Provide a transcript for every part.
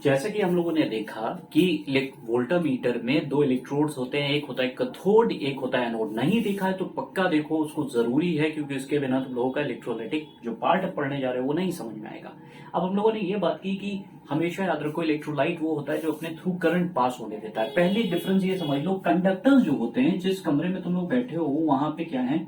जैसा कि हम लोगों ने देखा कि वोल्टामीटर में दो इलेक्ट्रोड्स होते हैं, एक होता है कैथोड, एक होता है एनोड। नहीं देखा है तो पक्का देखो, उसको जरूरी है, क्योंकि उसके बिना तुम लोगों का इलेक्ट्रोलाइटिक जो पार्ट अब पढ़ने जा रहे हो वो नहीं समझ में आएगा। अब हम लोगों ने ये बात की कि हमेशा याद रखो इलेक्ट्रोलाइट वो होता है जो अपने थ्रू करंट पास होने देता है। पहले डिफरेंस ये समझ लो, कंडक्टर्स जो होते हैं, जिस कमरे में तुम लोग बैठे हो वहां पे क्या है,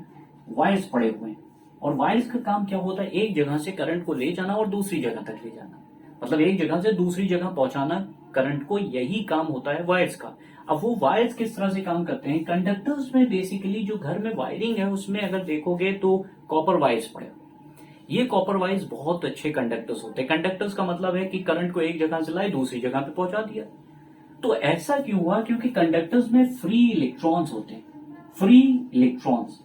वायर्स पड़े हुए हैं। और वायर्स का काम क्या होता है, एक जगह से करंट को ले जाना और दूसरी जगह तक ले जाना, मतलब एक जगह से दूसरी जगह पहुंचाना करंट को, यही काम होता है वायर्स का। अब वो वायर्स किस तरह से काम करते हैं, कंडक्टर्स में बेसिकली जो घर में वायरिंग है उसमें अगर देखोगे तो कॉपर वायर्स पड़े। ये कॉपर वायर्स बहुत अच्छे कंडक्टर्स होते हैं। कंडक्टर्स का मतलब है कि करंट को एक जगह से लाए दूसरी जगह पे पहुंचा दिया। तो ऐसा क्यों हुआ, क्योंकि कंडक्टर्स में फ्री इलेक्ट्रॉन्स होते हैं, फ्री इलेक्ट्रॉन्स,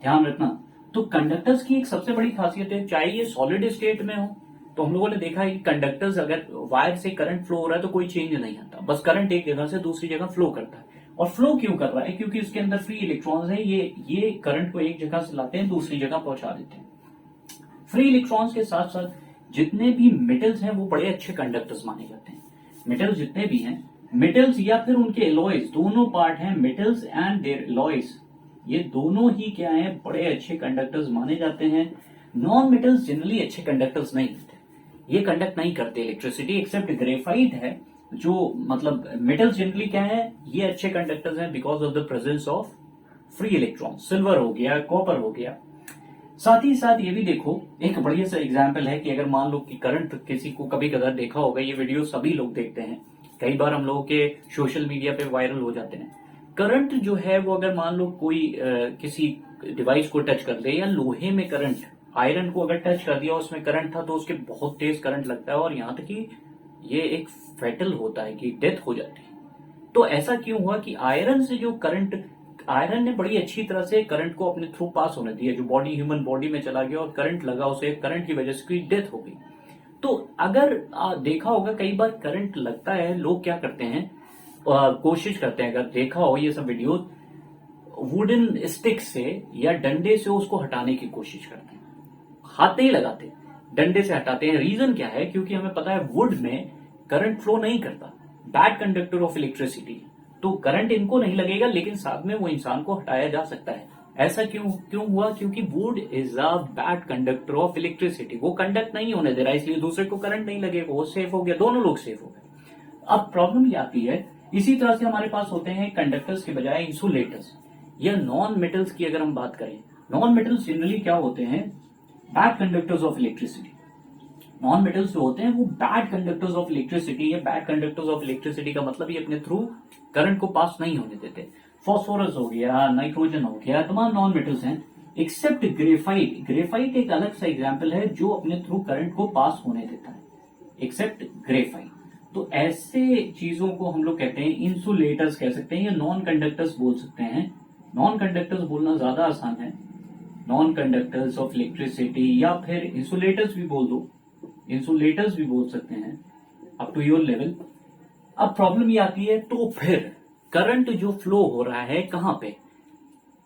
ध्यान रखना। तो कंडक्टर्स की एक सबसे बड़ी खासियत है, चाहे ये सॉलिड स्टेट में हो, तो हम लोगों ने देखा है कि कंडक्टर्स अगर वायर से करंट फ्लो हो रहा है तो कोई चेंज नहीं आता, बस करंट एक जगह से दूसरी जगह फ्लो करता है। और फ्लो क्यों कर रहा है, क्योंकि उसके अंदर फ्री इलेक्ट्रॉन्स है, ये करंट को एक जगह से लाते हैं दूसरी जगह पहुंचा देते हैं। फ्री इलेक्ट्रॉन्स के साथ साथ जितने भी मेटल्स हैं वो बड़े अच्छे कंडक्टर्स माने जाते हैं। मेटल्स जितने भी हैं, मेटल्स या फिर उनके एलॉयज, दोनों पार्ट हैं, मेटल्स एंड देयर एलॉयज, ये दोनों ही क्या है, बड़े अच्छे कंडक्टर्स माने जाते हैं। नॉन मेटल्स जनरली अच्छे कंडक्टर्स नहीं होते, ये कंडक्ट नहीं करते इलेक्ट्रिसिटी, एक्सेप्ट ग्रेफाइट है, जो मतलब मेटल्स जनरली क्या है, ये अच्छे कंडक्टर्स हैं because of the presence of free electron. Silver हो गया, कॉपर हो गया। साथ ही साथ ये भी देखो, एक बढ़िया सा एग्जाम्पल है कि अगर मान लो कि करंट किसी को, कभी कभार देखा होगा, ये वीडियो सभी लोग देखते हैं, कई बार हम लोगों के सोशल मीडिया पे वायरल हो जाते हैं। करंट जो है वो अगर मान लो कोई किसी डिवाइस को टच कर दे, या लोहे में करंट, आयरन को अगर टच कर दिया उसमें करंट था तो उसके बहुत तेज करंट लगता है, और यहां तक कि ये एक फैटल होता है कि डेथ हो जाती है। तो ऐसा क्यों हुआ कि आयरन से जो करंट, आयरन ने बड़ी अच्छी तरह से करंट को अपने थ्रू पास होने दिया, जो बॉडी, ह्यूमन बॉडी में चला गया और करंट लगा उसे, करंट की वजह से उसकी डेथ हो गई। तो अगर देखा होगा कई बार करंट लगता है, लोग क्या करते हैं, कोशिश करते हैं, अगर देखा हो ये सब वीडियो, वुडन स्टिक से या डंडे से उसको हटाने की कोशिश करते हैं, हाथ नहीं लगाते, डंडे से हटाते हैं। रीजन क्या है, क्योंकि हमें पता है वुड में करंट फ्लो नहीं करता, बैड कंडक्टर ऑफ इलेक्ट्रिसिटी, तो करंट इनको नहीं लगेगा, लेकिन साथ में वो इंसान को हटाया जा सकता है। ऐसा क्यों क्यों हुआ, क्योंकि would is a bad conductor of electricity, वो कंडक्ट नहीं होने दे रहा, इसलिए दूसरे को करंट नहीं लगेगा, वो सेफ हो गया, दोनों लोग सेफ हो गए। अब प्रॉब्लम ये आती है, इसी तरह से हमारे पास होते हैं कंडक्टर्स के बजाय इंसुलेटर्स या नॉन मेटल्स की। अगर हम बात करें, नॉन मेटल्स जनरली क्या होते हैं, bad conductors of electricity. Non metals जो होते हैं वो बैड कंडक्टर्स ऑफ इलेक्ट्रिसिटी, या बैड कंडक्टर्स ऑफ इलेक्ट्रिसिटी का मतलब ये अपने थ्रू करंट को पास नहीं होने देते। फॉस्फोरस हो गया, नाइट्रोजन हो गया, तमाम नॉन मेटल्स हैं, एक्सेप्ट ग्रेफाइट। ग्रेफाइट एक अलग सा एग्जाम्पल है जो अपने थ्रू करंट को पास होने देता है, एक्सेप्ट ग्रेफाइट। तो ऐसे चीजों को हम लोग कहते हैं इंसुलेटर्स कह सकते हैं, या नॉन कंडक्टर्स बोल सकते हैं। नॉन कंडक्टर्स बोलना ज्यादा आसान है, नॉन कंडक्टर्स ऑफ इलेक्ट्रिसिटी, या फिर इंसुलेटर्स भी बोल दो, इंसुलेटर्स भी बोल सकते हैं, अप टू योर लेवल। अब प्रॉब्लम ये आती है, तो फिर करंट जो फ्लो हो रहा है कहां पे,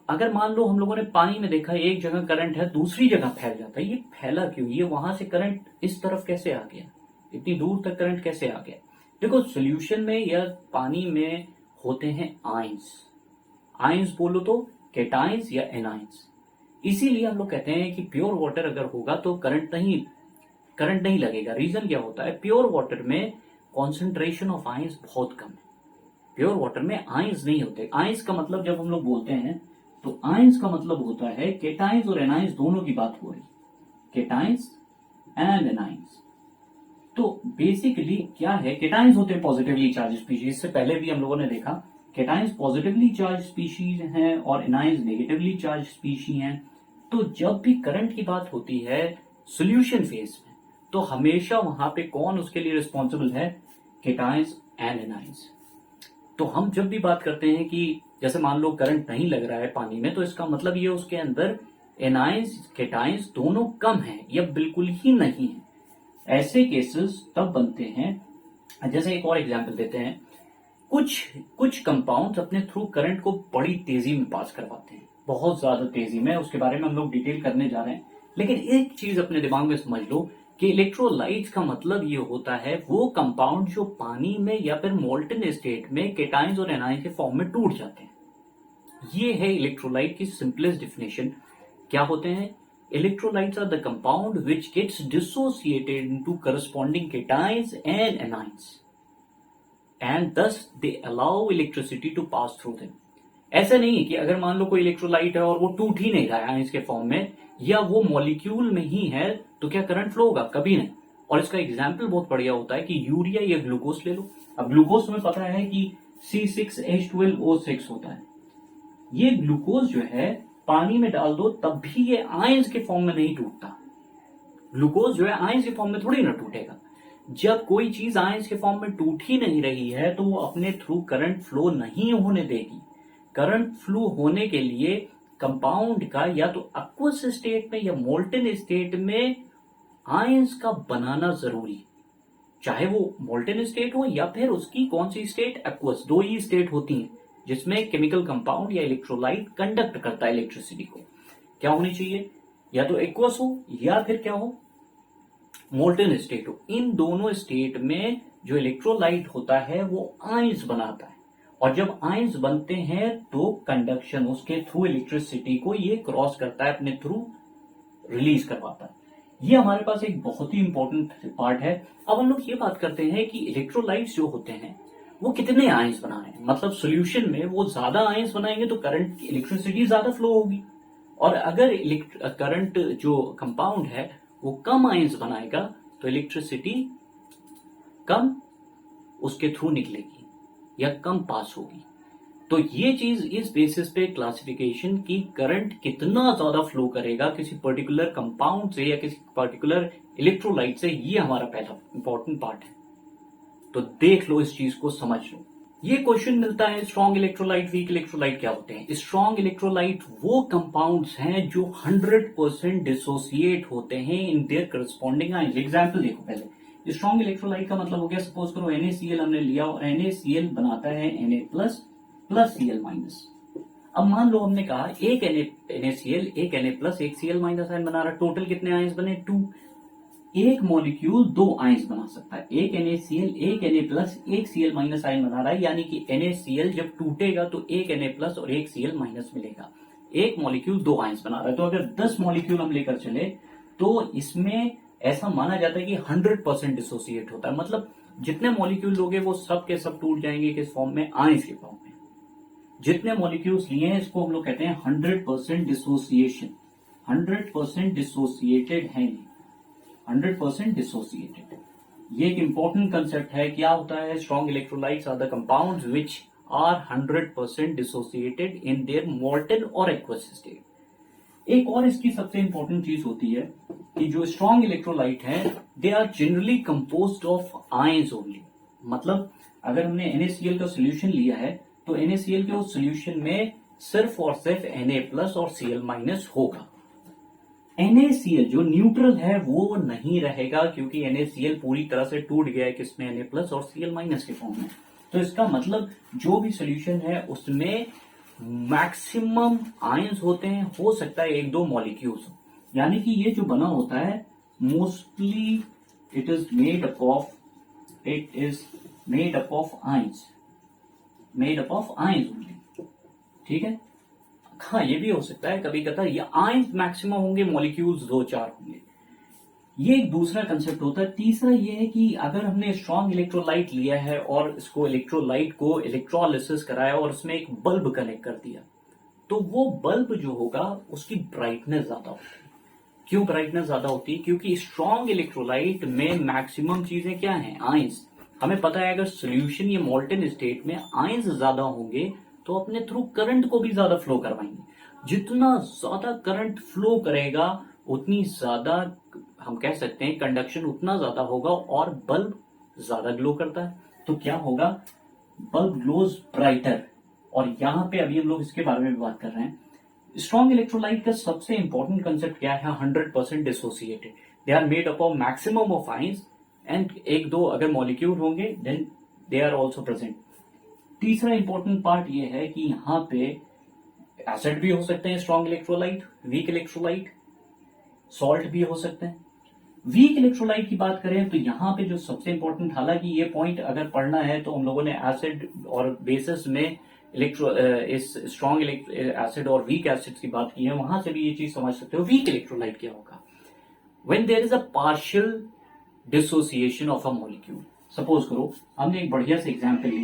अगर मान लो हम लोगों ने पानी में देखा, एक जगह करंट है दूसरी जगह फैल जाता है, ये फैला क्यों, ये वहां से करंट इस तरफ कैसे आ गया, इतनी दूर तक करंट कैसे आ गया। देखो सोल्यूशन में या पानी में होते हैं आयंस, आयंस बोलो तो कैटायंस या एनायंस, इसीलिए हम लोग कहते हैं कि प्योर वाटर अगर होगा तो करंट नहीं लगेगा। रीजन क्या होता है, प्योर वाटर में कॉन्सेंट्रेशन ऑफ आयंस बहुत कम है, प्योर वाटर में आयंस नहीं होते। आयंस का मतलब जब हम लोग बोलते हैं तो आयंस का मतलब होता है केटायंस और एनायंस दोनों की बात हो रही, केटायंस एंड एनायंस। तो बेसिकली क्या है, केटायंस होते हैं पॉजिटिवली चार्ज स्पीशीज, इससे पहले भी हम लोगों ने देखा केटायंस पॉजिटिवली चार्ज स्पीशीज हैं और एनायंस नेगेटिवली चार्ज स्पीशीज हैं। तो जब भी करंट की बात होती है सोल्यूशन फेज में, तो हमेशा वहां पे कौन उसके लिए रिस्पॉन्सिबल है, केटायंस एंड एनायंस। तो हम जब भी बात करते हैं कि जैसे मान लो करंट नहीं लग रहा है पानी में, तो इसका मतलब ये उसके अंदर एनायंस केटायंस दोनों कम हैं या बिल्कुल ही नहीं है। ऐसे केसेस तब बनते हैं, जैसे एक और एग्जांपल देते हैं, कुछ कंपाउंड्स अपने थ्रू करंट को बड़ी तेजी में पास करवाते हैं, बहुत ज्यादा तेजी में, उसके बारे में हम लोग डिटेल करने जा रहे हैं। लेकिन एक चीज अपने दिमाग में समझ लो कि इलेक्ट्रोलाइट्स का मतलब ये होता है वो कंपाउंड जो पानी में या फिर मोल्टन स्टेट में केटाइंस और एनाइंस के फॉर्म में टूट जाते हैं। ये है इलेक्ट्रोलाइट की सिंपलेस्ट डेफिनेशन। क्या होते हैं? Electrolytes are the compound which gets dissociated into corresponding cations and anions and thus they allow electricity to pass through them. ऐसा नहीं है कि अगर मान लो कोई इलेक्ट्रोलाइट है और वो टूट ही नहीं रहा है आयंस के फॉर्म में या वो मॉलिक्यूल में ही है तो क्या करंट फ्लो होगा? कभी नहीं। और इसका एग्जाम्पल बहुत बढ़िया होता है कि यूरिया या ग्लूकोज ले लो। अब ग्लूकोज तुम्हें पता है कि C6H12O6 होता है। ये ग्लूकोज जो है पानी में डाल दो तब भी ये आयंस के फॉर्म में नहीं टूटता। ग्लूकोज जो है आयंस के फॉर्म में थोड़ी ना टूटेगा। जब कोई चीज आयंस के फॉर्म में टूट ही नहीं रही है तो वो अपने थ्रू करंट फ्लो नहीं होने देगी। करंट फ्लो होने के लिए कंपाउंड का या तो एक्वस स्टेट में या मोल्टन स्टेट में आयंस का बनाना जरूरी है। चाहे वो मोल्टन स्टेट हो या फिर उसकी कौन सी स्टेट? एक्वस। दो ही स्टेट होती हैं जिसमें केमिकल कंपाउंड या इलेक्ट्रोलाइट कंडक्ट करता है इलेक्ट्रिसिटी को। क्या होनी चाहिए? या तो एक्वस हो या फिर क्या हो? मोल्टन स्टेट हो। इन दोनों स्टेट में जो इलेक्ट्रोलाइट होता है वो आयंस बनाता है और जब आयंस बनते हैं तो कंडक्शन उसके थ्रू इलेक्ट्रिसिटी को ये क्रॉस करता है, अपने थ्रू रिलीज करवाता है। ये हमारे पास एक बहुत ही इंपॉर्टेंट पार्ट है। अब हम लोग ये बात करते हैं कि इलेक्ट्रोलाइट्स जो होते हैं वो कितने आयंस बना रहे हैं। मतलब सॉल्यूशन में वो ज्यादा आयंस बनाएंगे तो करंट इलेक्ट्रिसिटी ज्यादा फ्लो होगी और अगर करंट जो कंपाउंड है वो कम आयंस बनाएगा तो इलेक्ट्रिसिटी कम उसके थ्रू निकलेगी या कम पास होगी। तो ये चीज इस बेसिस पे क्लासिफिकेशन की करंट कितना ज्यादा फ्लो करेगा किसी पर्टिकुलर कंपाउंड से या किसी पर्टिकुलर इलेक्ट्रोलाइट से, ये हमारा पहला इंपॉर्टेंट पार्ट है। तो देख लो, इस चीज को समझ लो। ये क्वेश्चन मिलता है स्ट्रॉन्ग इलेक्ट्रोलाइट वीक इलेक्ट्रोलाइट क्या होते हैं। स्ट्रॉन्ग इलेक्ट्रोलाइट वो कंपाउंड्स हैं जो 100% डिसोसिएट होते हैं in their corresponding ions. Example देखो पहले। स्ट्रॉन्ग इलेक्ट्रोलाइट का मतलब हो गया, सपोज करो NaCl हमने लिया और NaCl बनाता है Na plus plus Cl minus. अब मान लो हमने कहा एक NaCl एक Na प्लस एक Cl माइनस आयन बना रहा, टोटल कितने आयंस बने? 2। एक मॉलिक्यूल 2 आयंस बना सकता है। एक NaCl एक Na प्लस एक Cl माइनस आयन बना रहा है, यानी कि NaCl जब टूटेगा तो एक Na प्लस और एक Cl माइनस मिलेगा। एक मॉलिक्यूल 2 आयंस बना रहा है। तो अगर 10 मॉलिक्यूल हम लेकर चले तो इसमें ऐसा माना जाता है कि 100% डिसोसिएट होता है। मतलब जितने मॉलिक्यूल लोगे वो सब के सब टूट जाएंगे किस फॉर्म में? आयंस के फॉर्म में। जितने मॉलिक्यूल्स लिए हैं इसको हम लोग कहते हैं 100% डिसोसिएशन। 100% डिसोसिएटेड है, 100% डिसोसिएटेड। ये एक इंपॉर्टेंट कंसेप्ट है। क्या होता है? Strong electrolytes are the compounds which are 100% dissociated in their molten और एक्वस स्टेट। एक और इसकी सबसे इंपॉर्टेंट चीज होती है कि जो स्ट्रॉन्ग इलेक्ट्रोलाइट है they are generally composed of ions only. मतलब अगर हमने NaCl का सोल्यूशन लिया है तो NaCl के उस सोल्यूशन में सिर्फ और सिर्फ Na प्लस और Cl माइनस होगा। NaCl जो न्यूट्रल है वो नहीं रहेगा क्योंकि NaCl पूरी तरह से टूट गया है किसमें? Na प्लस और Cl माइनस के फॉर्म में। तो इसका मतलब जो भी सोल्यूशन है उसमें मैक्सिमम आयंस होते हैं, हो सकता है 1-2 मॉलिक्यूल्स। यानी कि ये जो बना होता है mostly it is made up of ions, made up of ions only. ठीक है। हाँ, ये भी हो सकता है कभी कभार ये आयंस मैक्सिमम होंगे, मॉलिक्यूल्स 2-4 होंगे। ये एक दूसरा कंसेप्ट होता है। तीसरा ये है कि अगर हमने स्ट्रॉन्ग इलेक्ट्रोलाइट लिया है और इसको इलेक्ट्रोलाइट को इलेक्ट्रोलिसिस कराया और उसमें एक बल्ब कनेक्ट कर दिया तो वो बल्ब जो होगा उसकी ब्राइटनेस ज्यादा होती है। क्यों ब्राइटनेस ज्यादा होती है? क्योंकि स्ट्रॉन्ग इलेक्ट्रोलाइट में मैक्सिमम चीजें क्या है? आयंस। हमें पता है अगर सोल्यूशन या मोल्टन स्टेट में आयंस ज्यादा होंगे तो अपने थ्रू करंट को भी ज्यादा फ्लो करवाएंगे। जितना ज्यादा करंट फ्लो करेगा उतनी ज्यादा हम कह सकते हैं कंडक्शन उतना ज्यादा होगा और बल्ब ज्यादा ग्लो करता है। तो क्या होगा? Bulb glows brighter. और यहां पे अभी हम लोग इसके बारे में भी बात कर रहे हैं। स्ट्रॉन्ग इलेक्ट्रोलाइट का सबसे इंपॉर्टेंट कंसेप्ट क्या है? 100% dissociated. They are made up of maximum of ions and 1-2 अगर मॉलिक्यूल होंगे then they are also present. तीसरा इंपॉर्टेंट पार्ट ये है कि यहां पे एसिड भी हो सकते हैं strong electrolyte, weak electrolyte, salt भी हो सकते हैं। वीक इलेक्ट्रोलाइट की बात करें तो यहाँ पे जो सबसे इंपॉर्टेंट, हालांकि ये पॉइंट अगर पढ़ना है तो हम लोगों ने एसिड और बेसिस में इस स्ट्रॉन्ग एसिड और वीक एसिड की बात की है, वहां से भी ये चीज समझ सकते हो। वीक इलेक्ट्रोलाइट क्या होगा? When there is a partial dissociation of a molecule. Suppose करो हमने एक बढ़िया से एग्जाम्पल लिया,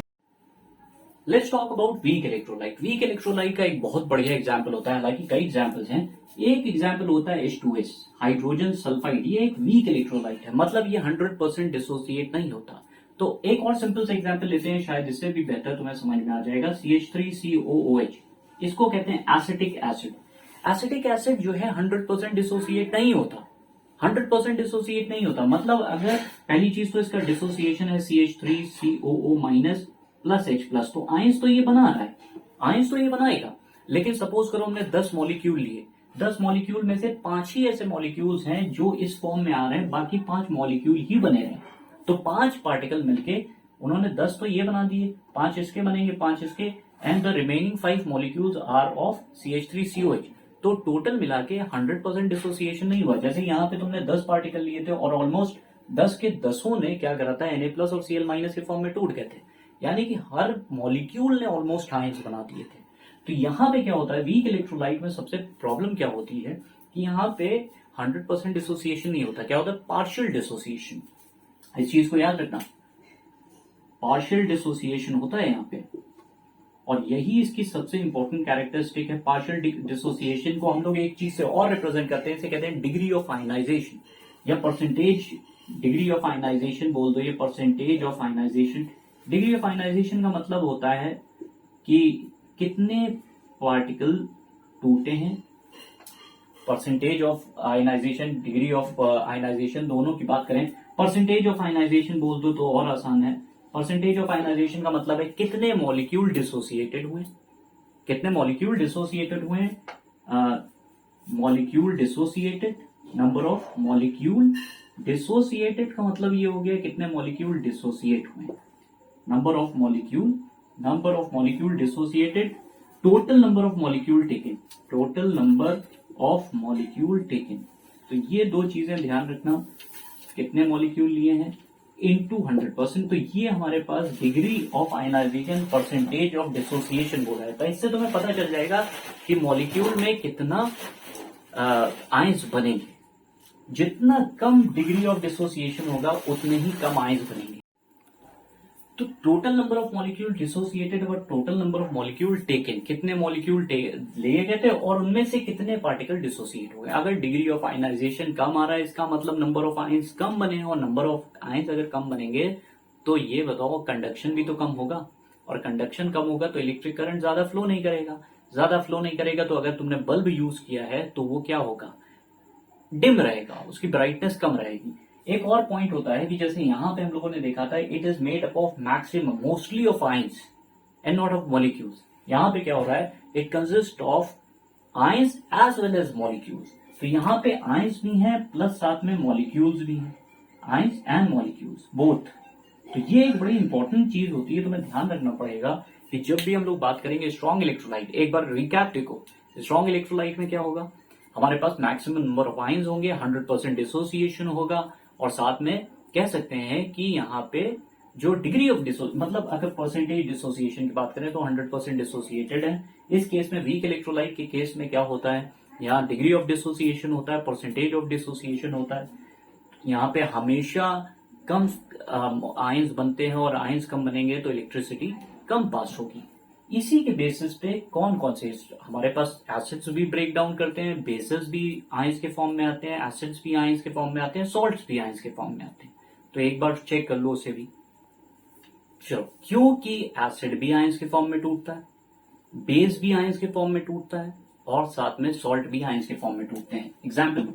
let's talk about weak electrolyte. Weak electrolyte का एक बहुत बढ़िया एग्जाम्पल होता है, हालांकि कई एग्जाम्पल्स हैं। एक एग्जाम्पल होता है H2S, हाइड्रोजन सल्फाइड। ये एक वीक इलेक्ट्रोलाइट है, मतलब ये 100% डिसोसिएट नहीं होता। तो एक और सिंपल सा एग्जाम्पल लेते हैं, शायद इससे भी बेहतर तुम्हें समझ में आ जाएगा। CH3COOH, इसको कहते हैं एसिटिक एसिड। एसिटिक एसिड जो है 100% डिसोसिएट नहीं होता, 100% डिसोसिएट नहीं होता। मतलब अगर पहली चीज तो इसका डिसोसिएशन है CH3COO minus plus H plus, तो आयंस तो ये बना रहा है, आयंस तो ये बनाएगा। लेकिन सपोज करो हमने 10 मॉलिक्यूल लिए, 10 मॉलिक्यूल में से 5 ही ऐसे मॉलिक्यूल्स हैं जो इस फॉर्म में आ रहे हैं, बाकी 5 मॉलिक्यूल ही बने रहे। तो 5 पार्टिकल मिलके उन्होंने 10 तो ये बना दिए, 5 इसके बनेंगे, 5 इसके, and the remaining 5 molecules are of CH3COH। तो टोटल मिला के 100% डिसोसिएशन नहीं हुआ। जैसे यहाँ पे तुमने 10 पार्टिकल लिए थे और ऑलमोस्ट 10 के 10 ने क्या करा था, Na प्लस और Cl माइनस के फॉर्म में टूट गए थे, यानी कि हर मॉलिक्यूल ने ऑलमोस्ट आयंस बना दिए थे। तो यहाँ पे क्या होता है, वीक इलेक्ट्रोलाइट में सबसे प्रॉब्लम क्या होती है कि यहाँ पे 100% डिसोसिएशन नहीं होता। क्या होता है, पार्शियल डिसोसिएशन। इस चीज को याद रखना, पार्शियल डिसोसिएशन होता है यहाँ पे, और यही इसकी सबसे इंपॉर्टेंट कैरेक्टरिस्टिक है। पार्शियल डिसोसिएशन को हम लोग एक चीज से और रिप्रेजेंट करते हैं, इसे कहते हैं डिग्री ऑफ आयनाइजेशन या परसेंटेज। डिग्री ऑफ आयनाइजेशन बोल दो, ये percentage of ionisation. Degree of ionisation का मतलब होता है कि कितने पार्टिकल टूटे हैं। Percentage of ionisation, degree of ionisation, दोनों की बात करें, परसेंटेज ऑफ आयनाइजेशन बोल दो तो और आसान है। परसेंटेज ऑफ आयनाइजेशन का मतलब है कितने मॉलिक्यूल डिसोसिएटेड हुए, कितने मॉलिक्यूल डिसोसिएटेड हुए, molecule dissociated, number of molecule dissociated का मतलब ये हो गया कितने मॉलिक्यूल डिसोसिएट हुए, number of molecule dissociated, total number of molecule taken, total number of molecule taken. तो ये दो चीजें ध्यान रखना, कितने मॉलिक्यूल लिए हैं इनटू 100%। तो ये हमारे पास degree of ionization, percentage of dissociation बोला है। तो इससे तुम्हें पता चल जाएगा कि मॉलिक्यूल में कितना आयंस बनेंगे। जितना कम डिग्री ऑफ डिसोसिएशन होगा उतने ही कम आयंस बनेंगे। तो total number of molecule dissociated और total number of molecule taken, कितने मॉलिक्यूल लिए गए थे और उनमें से कितने पार्टिकल डिसोसिएट हुए। अगर डिग्री ऑफ आयनाइजेशन कम आ रहा है, इसका मतलब नंबर ऑफ आयंस कम बने, और नंबर ऑफ आयंस अगर कम बनेंगे तो ये बताओ कंडक्शन भी तो कम होगा, और कंडक्शन कम होगा तो इलेक्ट्रिक करंट ज्यादा फ्लो नहीं करेगा। ज्यादा फ्लो नहीं करेगा तो अगर तुमने बल्ब यूज किया है तो वो क्या होगा, डिम रहेगा, उसकी ब्राइटनेस कम रहेगी। एक और पॉइंट होता है कि जैसे यहां पे हम लोगों ने देखा था, it is made up of maximum mostly of ions and not of molecules. यहां पे क्या हो रहा है, it consist of ions as well as molecules. तो यहां पे आयंस भी हैं प्लस साथ में मॉलिक्यूल्स भी हैं, आयंस एंड मॉलिक्यूल्स बोथ। तो ये एक बड़ी इंपॉर्टेंट चीज होती है, तुम्हें ध्यान रखना पड़ेगा कि जब भी हम लोग बात करेंगे स्ट्रॉन्ग इलेक्ट्रोलाइट, एक बार रिकैप देखो, स्ट्रॉन्ग इलेक्ट्रोलाइट में क्या होगा, हमारे पास मैक्सिमम नंबर ऑफ आयंस होंगे, 100% डिसोसिएशन होगा, और साथ में कह सकते हैं कि यहाँ पे जो डिग्री ऑफ मतलब अगर परसेंटेज डिसोसिएशन की बात करें तो 100% डिसोसिएटेड है। इस केस में वीक इलेक्ट्रोलाइट के केस में क्या होता है, यहाँ डिग्री ऑफ डिसोसिएशन होता है, परसेंटेज ऑफ डिसोसिएशन होता है। यहाँ पे हमेशा कम आयंस बनते हैं, और आयंस कम बनेंगे तो इलेक्ट्रिसिटी कम पास होगी। इसी के बेसिस पे कौन कौन से हमारे पास एसिड्स भी ब्रेक डाउन करते हैं, बेसेस भी आयंस के फॉर्म में आते हैं, एसिड्स भी आयंस के फॉर्म में आते हैं, सॉल्ट्स भी आयंस के फॉर्म में आते हैं। तो एक बार चेक कर लो उसे भी। चलो, क्योंकि एसिड भी आयंस के फॉर्म में टूटता है, बेस भी आयंस के फॉर्म में टूटता है, और साथ में सॉल्ट भी आयंस के फॉर्म में टूटते हैं। एग्जाम्पल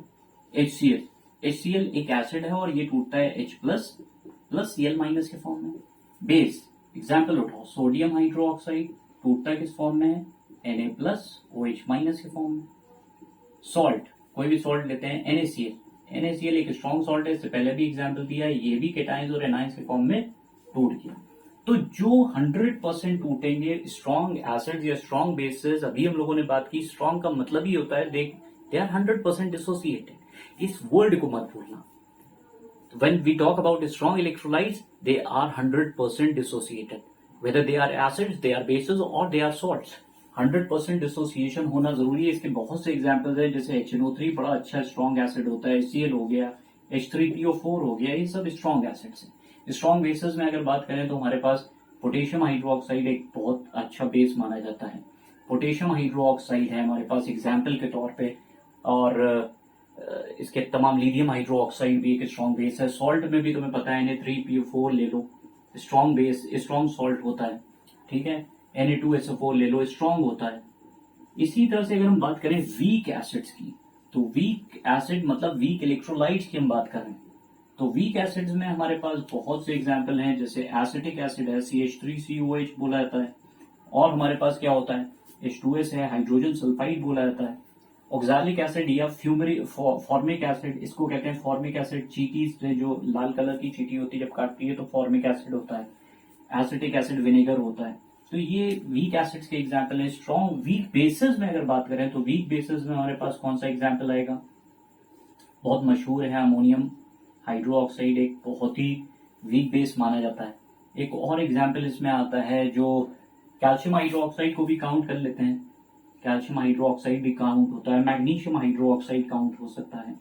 HCl, HCl एक एसिड है और ये टूटता है H plus plus Cl minus के फॉर्म में। बेस एग्जाम्पल उठाओ, सोडियम हाइड्रोक्साइड टूटता है किस फॉर्म में है, Na प्लस OH माइनस के फॉर्म में। सॉल्ट, कोई भी सॉल्ट लेते हैं, NaCl, NaCl एक स्ट्रॉन्ग सॉल्ट है, इससे पहले भी एग्जाम्पल दिया है, ये भी केटाइंस और एनाइंस के फॉर्म में टूट गया। तो जो 100% टूटेंगे स्ट्रॉन्ग एसिड या स्ट्रॉन्ग बेसिस, अभी हम लोगों ने बात की, स्ट्रॉन्ग का मतलब ही होता है दे आर 100% डिसोसिएटेड। इस वर्ड को मत भूलना, when we talk about strong electrolytes, they are 100% dissociated. Whether they are acids, they are bases or they are salts. 100% dissociation होना जरूरी है. इसके बहुत से एग्जाम्पल्स हैं, जैसे HNO3 बड़ा अच्छा स्ट्रॉन्ग एसिड होता है, HCl हो गया, H3PO4 हो गया, ये सब स्ट्रॉन्ग एसिड्स हैं. स्ट्रॉन्ग बेसेस में अगर बात करें तो हमारे पास पोटेशियम हाइड्रोक्साइड एक बहुत अच्छा बेस माना जाता है. पोटेशियम हाइड्रोक्साइड है हमारे पास एग्जाम्पल के तौर पे, और इसके तमाम लिथियम हाइड्रोक्साइड भी एक स्ट्रॉन्ग बेस है. सॉल्ट में भी तुम्हें पता है Na3PO4 ले लो, स्ट्रॉन्ग बेस, स्ट्रॉन्ग सॉल्ट होता है. ठीक है, Na2SO4 ले लो, स्ट्रॉन्ग होता है. इसी तरह से अगर हम बात करें वीक एसिड्स की, तो वीक एसिड मतलब वीक इलेक्ट्रोलाइट्स की हम बात करें तो वीक एसिड्स में हमारे पास बहुत से एग्जाम्पल हैं. जैसे एसिटिक एसिड है, CH3COH बोला जाता है. और हमारे पास क्या होता है, H2S है, हाइड्रोजन सल्फाइड बोला जाता है. ऑक्सैलिक एसिड या फॉर्मिक एसिड, इसको कहते हैं फॉर्मिक एसिड. चीटी से जो लाल कलर की चीटी होती है जब काटती है तो फॉर्मिक एसिड होता है. एसिटिक एसिड विनेगर होता है. तो ये वीक एसिड्स के एग्जाम्पल है. स्ट्रॉन्ग वीक बेसिस में अगर बात करें तो वीक बेसिस में हमारे पास कौन सा एग्जाम्पल आएगा, बहुत मशहूर है अमोनियम हाइड्रोक्साइड, एक बहुत ही वीक बेस माना जाता है. एक और एग्जाम्पल इसमें आता है जो कैल्शियम हाइड्रोक्साइड को भी काउंट कर लेते हैं. कैल्शियम हाइड्रोक्साइड भी काउंट होता है, मैग्नीशियम हाइड्रोक्साइड काउंट हो सकता है.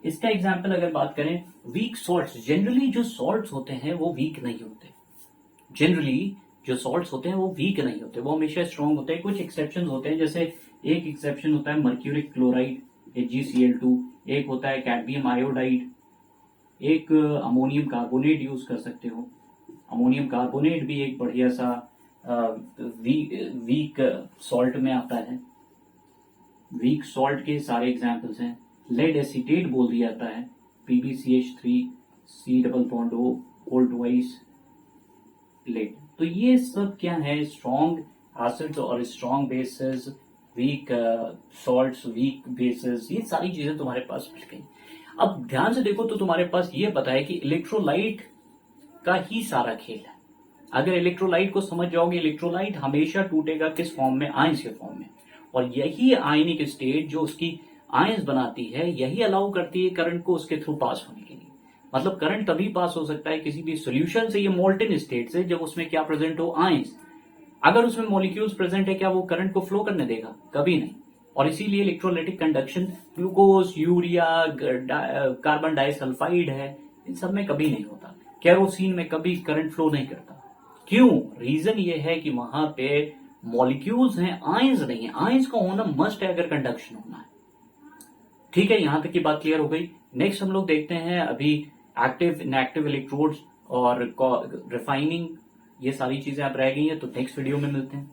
इसका एग्जाम्पल अगर बात करें वीक सॉल्ट्स, जनरली जो सॉल्ट्स होते हैं वो वीक नहीं होते. जनरली जो सॉल्ट्स होते हैं वो वीक नहीं होते, वो हमेशा स्ट्रॉन्ग होते हैं. कुछ एक्सेप्शन होते हैं, जैसे एक एक्सेप्शन होता है मर्क्यूरिक क्लोराइड HgCl2, एक होता है कैडमियम आयोडाइड, एक अमोनियम कार्बोनेट यूज कर सकते हो. अमोनियम कार्बोनेट भी एक बढ़िया सा वीक सॉल्ट में आता है. वीक सॉल्ट के सारे एग्जाम्पल्स हैं. लेड एसीटेट बोल दिया जाता है, PbCH3 C double bond O whole twice lead. तो ये सब क्या है, स्ट्रॉन्ग एसिड्स और strong bases, weak salts, weak bases, ये सारी चीजें तुम्हारे पास मिल गई. अब ध्यान से देखो तो तुम्हारे पास ये पता है कि इलेक्ट्रोलाइट का ही सारा खेल है. अगर इलेक्ट्रोलाइट को समझ जाओगे, इलेक्ट्रोलाइट हमेशा टूटेगा किस फॉर्म में, आयंस के फॉर्म में. और यही आयनिक स्टेट जो उसकी आयंस बनाती है, यही अलाउ करती है करंट को उसके थ्रू पास होने के लिए. मतलब करंट तभी पास हो सकता है किसी भी सोल्यूशन से, ये मोल्टेन स्टेट से, जब उसमें क्या प्रेजेंट हो, आयंस. अगर उसमें मॉलिक्यूल्स प्रेजेंट है, क्या वो करंट को फ्लो करने देगा, कभी नहीं. और इसीलिए electrolytic conduction glucose, urea, carbon disulphide है, इन सब में कभी नहीं होता. केरोसिन में कभी करंट फ्लो नहीं करता. क्यों? रीजन ये है कि वहां पे मॉलिक्यूल्स हैं, आयंस नहीं है. आयंस का होना मस्ट है अगर कंडक्शन होना है. ठीक है, यहां तक की बात क्लियर हो गई. नेक्स्ट हम लोग देखते हैं अभी एक्टिव इनएक्टिव इलेक्ट्रोड्स और रिफाइनिंग, ये सारी चीजें आप रह गई हैं, तो नेक्स्ट वीडियो में मिलते हैं.